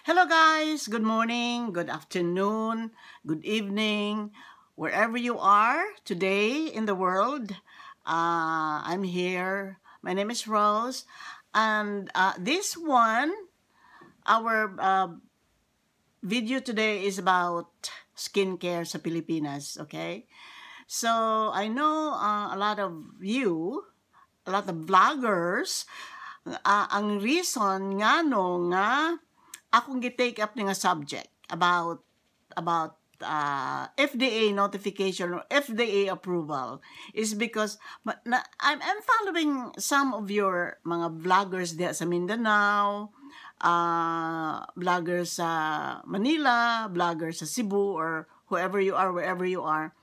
Hello guys, good morning, good afternoon, good evening, wherever you are today in the world. I'm here. My name is Rose, and our video today is about skincare sa Pilipinas, okay? So, I know a lot of you, a lot of vloggers, ang reason nga akong gi-take up nga subject about FDA notification or FDA approval is because I'm following some of your mga vloggers there sa Mindanao, vloggers sa Manila, vloggers sa Cebu, or whoever you are, wherever you are.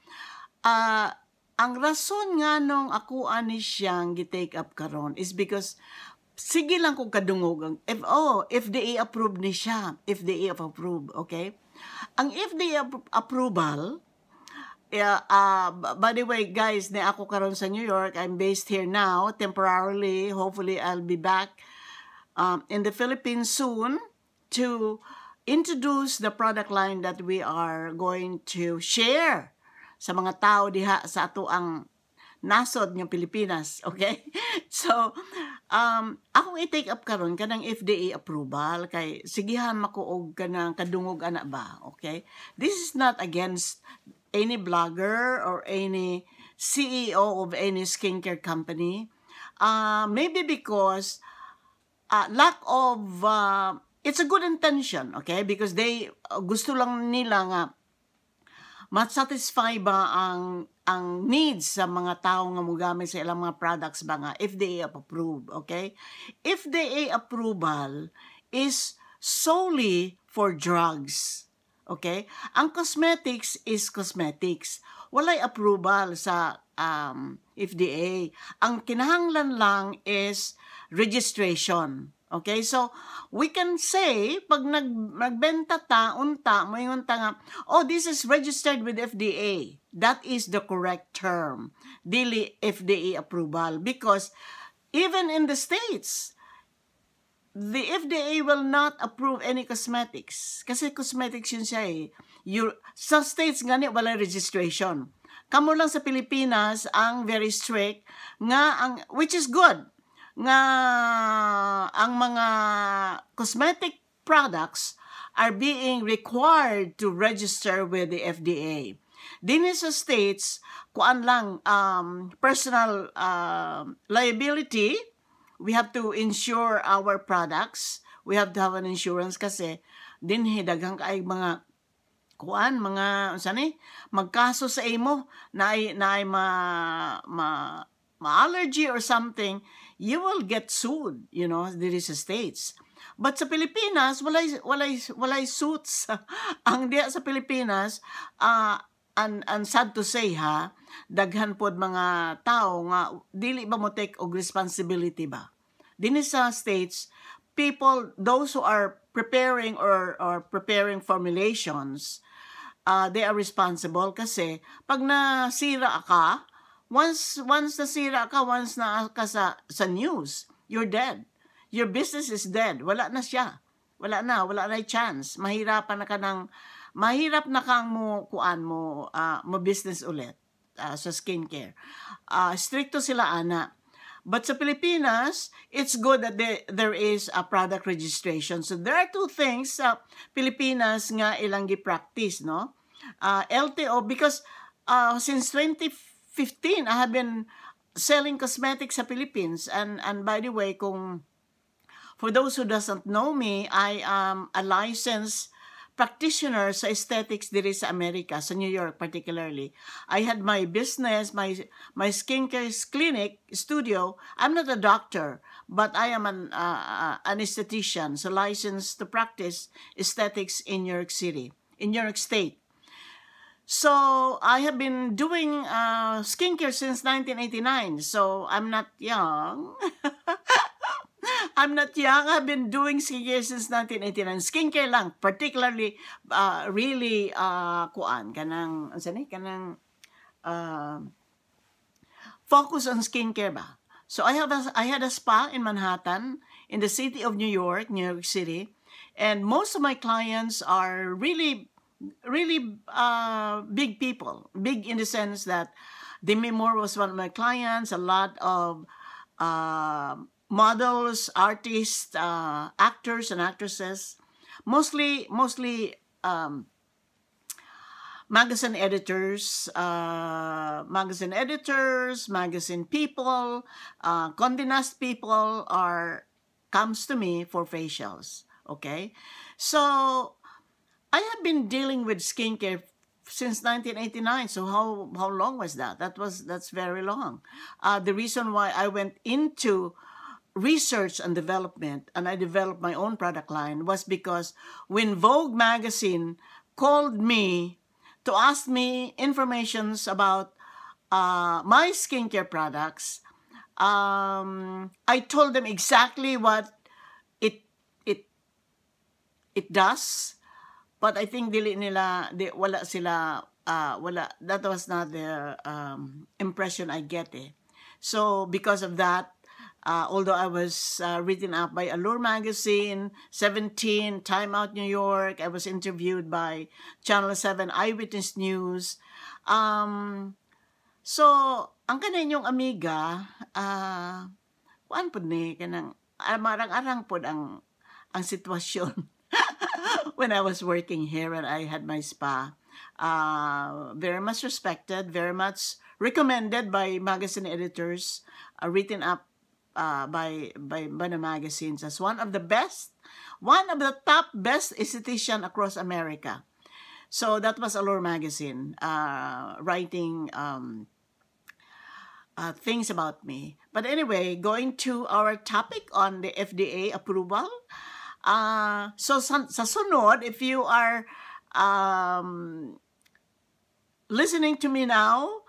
Ang rason nga nung ako ani siyang gi-take up karon is because sige lang kung kadungog ang FDA approved ni siya. FDA approved, okay? Ang FDA approval, by the way, guys, na ako karon sa New York, I'm based here now, temporarily. Hopefully, I'll be back in the Philippines soon to introduce the product line that we are going to share sa mga tao diha sa ato ang nasod ng Pilipinas, okay? So, akong i-take up karon kanang FDA approval kay sigihan makuog kanang kadungog ana ba, okay? This is not against any blogger or any CEO of any skincare company. Maybe because lack of it's a good intention, okay? Because they gusto lang nila nga ma-satisfy ba ang needs sa mga tao nga mogamit sa ilang mga products ba nga FDA approved, okay? FDA approval is solely for drugs, okay? Ang cosmetics is cosmetics. Walay approval sa FDA. Ang kinahanglan lang is registration. Okay, so we can say, pag nagbenta ta, moingon ta nga, oh, this is registered with FDA. That is the correct term. Dili FDA approval. Because even in the States, the FDA will not approve any cosmetics. Kasi cosmetics yun siya eh. Sa States nga ni, wala registration. Kamo lang sa Pilipinas, ang very strict, which is good, nga ang mga cosmetic products are being required to register with the FDA. Dinhi sa States, kuan lang, personal liability, we have to insure our products. We have to have an insurance kasi dinhi daghang kaay mga kuan, mga magkaso sa imo na ay allergy or something, you will get sued, there is a States. But sa Pilipinas, walay suits. Ang diya sa Pilipinas, and sad to say ha, daghan pod mga tao nga dili ba mo take og responsibility ba. Dinhi sa States, people, those who are preparing or preparing formulations, they are responsible kasi pag nasira ka, once nasira ka, once na ka sa news, you're dead. Your business is dead. Wala na siya. Wala na chance. Mahirap na kang mo business ulit sa skincare. Stricto sila ana. But sa Pilipinas, it's good that there is a product registration. So there are two things sa Pilipinas nga ilang gi-practice, no? LTO, because since 2015, I have been selling cosmetics sa Philippines. And by the way, for those who doesn't know me, I am a licensed practitioner sa aesthetics diri sa America, sa New York particularly. I had my business, my skincare clinic, studio. I'm not a doctor, but I am an esthetician, so licensed to practice aesthetics in New York City, in New York State. So, I have been doing skincare since 1989. So, I'm not young. I'm not young. I've been doing skincare since 1989. Skincare lang. Particularly, really, focus on skincare ba. So, I had a spa in Manhattan, in the city of New York City. And most of my clients are really, really big people. Big in the sense that Demi Moore was one of my clients. A lot of models, artists, actors and actresses, mostly magazine editors, magazine people, Condé Nast people comes to me for facials. Okay, so I have been dealing with skincare since 1989. So how long was that? That's very long. The reason why I went into research and development and I developed my own product line was because when Vogue magazine called me to ask me informations about my skincare products, I told them exactly what it does, but I think wala sila, that was not the impression I get. So because of that, although I was written up by Allure Magazine, 17, Time Out New York, I was interviewed by Channel 7 Eyewitness News. So, ang kaninyong amiga, kuan po ni, kanang, marang-arang po ang sitwasyon. When I was working here and I had my spa, very much respected, very much recommended by magazine editors, written up by the magazines as one of the top best esthetician across America. So that was Allure Magazine, writing things about me. But anyway, going to our topic on the FDA approval. So sa sunod, if you are listening to me now,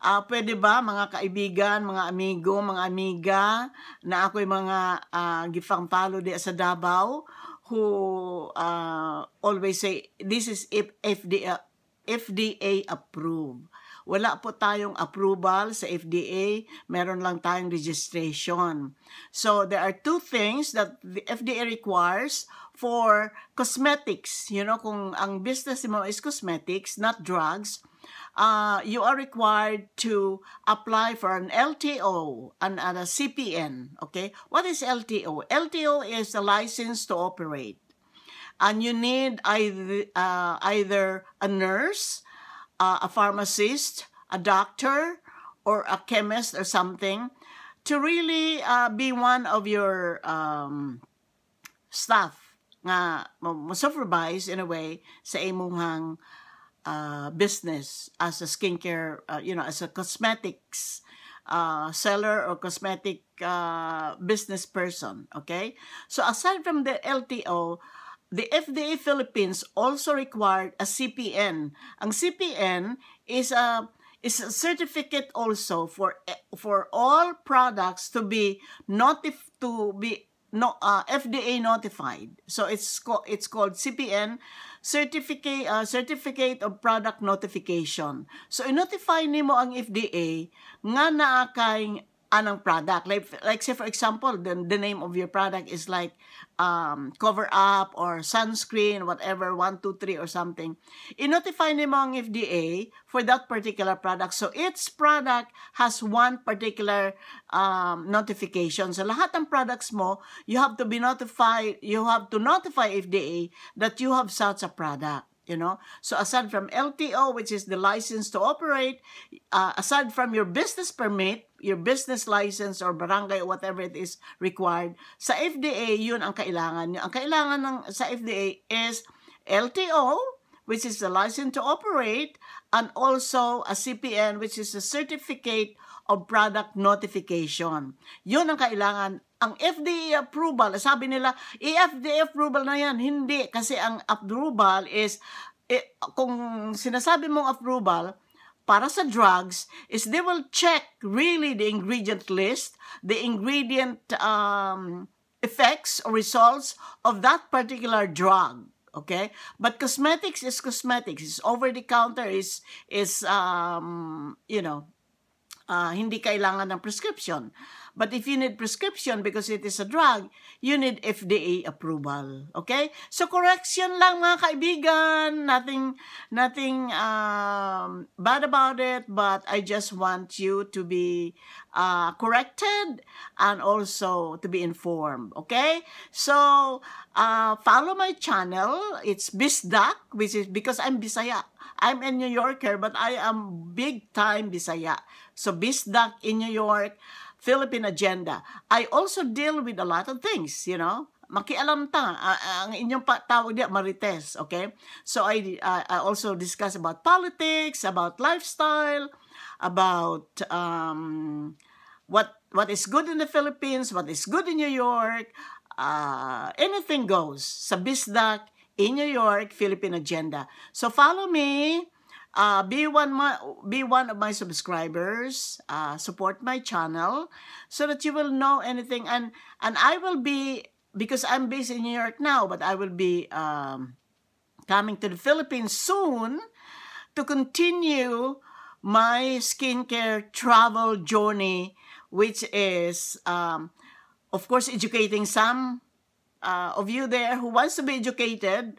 pwede ba mga kaibigan, mga amigo, mga amiga na ako'y mga gifang follow di sa Davao who always say this is FDA approved. Wala po tayong approval sa FDA, meron lang tayong registration. So there are two things that the FDA requires for cosmetics. You know, kung ang business mo is cosmetics, not drugs, you are required to apply for an LTO and a CPN. Okay? What is LTO? LTO is a license to operate. And you need either a nurse, a pharmacist, a doctor, or a chemist or something to really be one of your staff nga mo-supervise in a way sa imuhang business as a skincare, as a cosmetics seller or cosmetic business person. Okay? So aside from the LTO, the FDA Philippines also required a CPN. Ang CPN is a certificate also for all products to be FDA notified. So it's called CPN, certificate of product notification. So i-notify nimo ang FDA nga naa kay anang product. Like say for example, the name of your product is like Cover Up or sunscreen, whatever, 1, 2, 3 or something. I-notify nimo ang FDA for that particular product. So each product has one particular notification. So lahat ng products mo, you have to notify FDA that you have such a product. You know, so aside from LTO, which is the license to operate, aside from your business permit, your business license or barangay, whatever it is required, sa FDA, yun ang kailangan. Ang kailangan sa FDA is LTO, which is the license to operate, and also a CPN, which is a certificate of product notification. Yun ang kailangan. Ang FDA approval, sabi nila, FDA approval na yan. Hindi, kasi ang approval is, kung sinasabi mong approval, para sa drugs, is they will check really the ingredient list, the ingredient effects or results of that particular drug. Okay? But cosmetics is cosmetics. It's over the counter, is hindi kailangan ng prescription. But if you need prescription because it is a drug, you need FDA approval. Okay? So correction lang mga kaibigan. Nothing bad about it, but I just want you to be corrected and also to be informed. Okay? So follow my channel. It's Bisdak, which is because I'm Bisaya. I'm a New Yorker, but I am big time Bisaya. So Bisdak in New York, Philippine Agenda. I also deal with a lot of things, you know. Makialam ta, ang inyong tawag diya, marites, okay? So I also discuss about politics, about lifestyle, about what is good in the Philippines, what is good in New York, anything goes sa Bisdak in New York, Philippine Agenda. So follow me. Be one of my subscribers. Support my channel so that you will know anything. And I will be, because I'm based in New York now, but I will be coming to the Philippines soon to continue my skincare travel journey, which is, of course, educating some of you there who wants to be educated,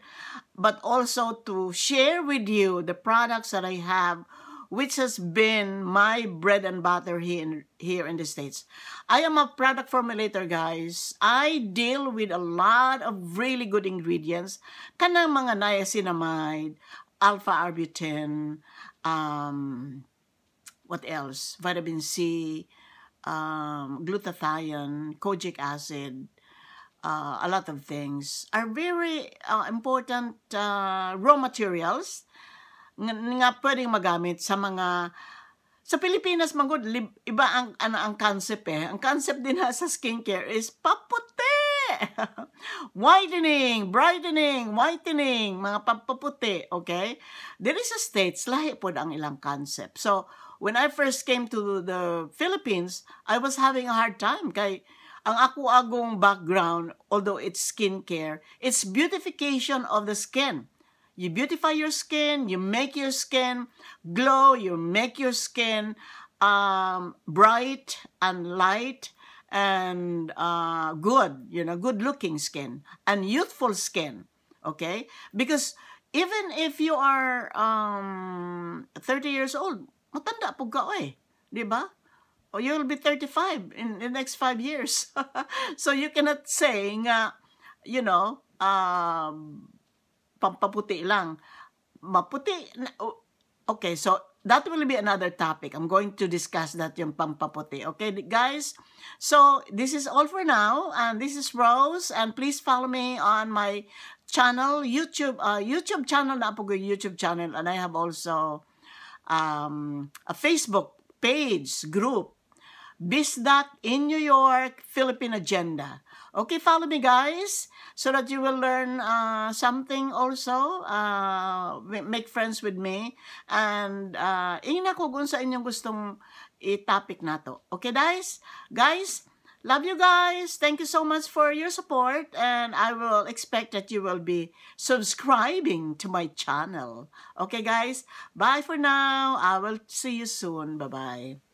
but also to share with you the products that I have, which has been my bread and butter here in the States. I am a product formulator, guys. I deal with a lot of really good ingredients. Kanang mga niacinamide, alpha-arbutin, what else? Vitamin C, glutathione, kojic acid, a lot of things are very important raw materials nga pwedeng magamit sa mga sa Pilipinas. Magod iba ang concept ang concept din sa skincare is paputi. Whitening, brightening, whitening, mga paputi, okay? There is a states lahi pod ang ilang concept. So when I first came to the Philippines, I was having a hard time kay ang ako agong background, although it's skincare, it's beautification of the skin. You beautify your skin, you make your skin glow, you make your skin bright and light and good, you know, good-looking skin and youthful skin, okay? Because even if you are 30 years old, matanda po ka di ba? Or you'll be 35 in the next 5 years. So you cannot say nga, you know, pampaputi lang. Maputi. Okay, so that will be another topic. I'm going to discuss that yung pampaputi. Okay, guys? So this is all for now. And this is Rose. And please follow me on my channel, YouTube channel. Na po ko YouTube channel. And I have also a Facebook page, group. Bisdak in New York, Philippine Agenda. Okay, follow me, guys, so that you will learn something also. Make friends with me. And ingin ako kung sa inyong gustong i-topic na to. Okay, guys? Guys, love you guys. Thank you so much for your support. And I will expect that you will be subscribing to my channel. Okay, guys? Bye for now. I will see you soon. Bye-bye.